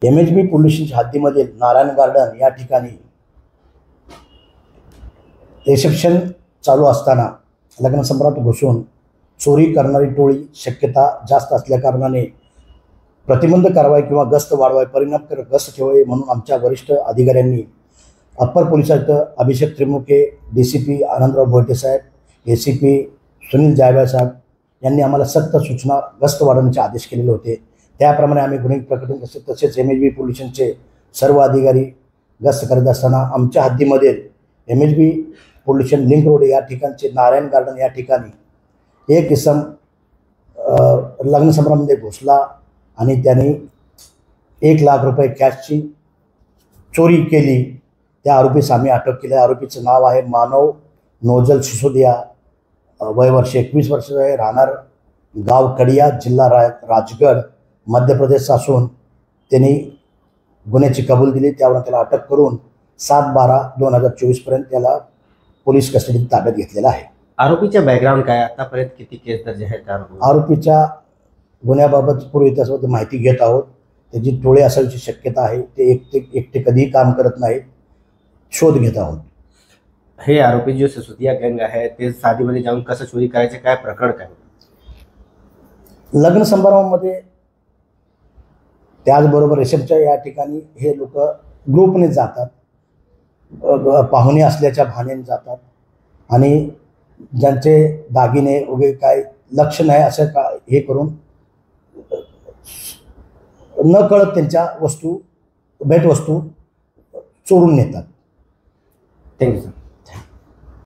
MHB police स्टेशनच्या हद्दीमधील Narayan garden या ठिकाणी रिसेप्शन चालू असताना लग्न सम्राट घुसून चोरी करणारी टोळी शक्यता जास्त असल्या कारणाने प्रतिबंध कारवाई किंवा गस्त वाढवावी, परिणामकारक गस्त ठेवावी म्हणून आमच्या वरिष्ठ अधिकाऱ्यांनी अप्पर पोलीस आयुक्त अभिषेक त्रिमुखे, DCP आनंदराव भोयटे साहेब, ACP सुनील जायभाय साहेब यांनी आम्हाला सक्त सूचना गस्त वाढवण्याचे आदेश केलेले होते। त्याप्रमाणे आम्ही गुन्हे प्रकरण तसेच MHB पोलीस स्टेशनचे सर्व अधिकारी गस्त करत असताना आमच्या हद्दीमध्ये MHB police station link road या ठिकाणचे नारायण गार्डन या ठिकाणी एक इसम लग्न समारंभामध्ये घुसला आणि त्यांनी 1 लाख रुपये कॅशची चोरी केली। त्या आरोपीस आम्ही अटक केली। आरोपीचं नाव आहे मानव नोजल सिसोदिया, वय वर्ष 21 वर्षाचं आहे, राहणार गाव कडिया, जिल्हा राजगड, मध्य प्रदेश असून त्यांनी गुन्ह्याची कबूल दिली। त्यावरून त्याला अटक करून 7/12/2024 पर्यंत त्याला पोलीस कस्टडीत ताब्यात घेतलेला आहे। आरोपीचा बॅकग्राऊंड काय, आतापर्यंत किती केस दर्ज आहेत? आरोपीच्या गुन्ह्याबाबत पूर्व इतिहासाबद्दल माहिती घेत आहोत। त्याची टोळी असायची शक्यता आहे। ते एकटे कधीही काम करत नाहीत, शोध घेत आहोत। हे आरोपी जो सिसोदिया गँग आहे ते शादीमध्ये जाऊन कसं चोरी करायचे, काय प्रकरण काय? लग्न समारंभामध्ये त्याचबरोबर रिसेप्शनच्या या ठिकाणी हे लोक ग्रुपने जातात, पाहुणे असल्याच्या भानेने जातात आणि ज्यांचे दागिने वगैरे काय लक्ष नाही असं का हे करून न कळत त्यांच्या वस्तू भेटवस्तू चोरून नेतात। Thank you sir.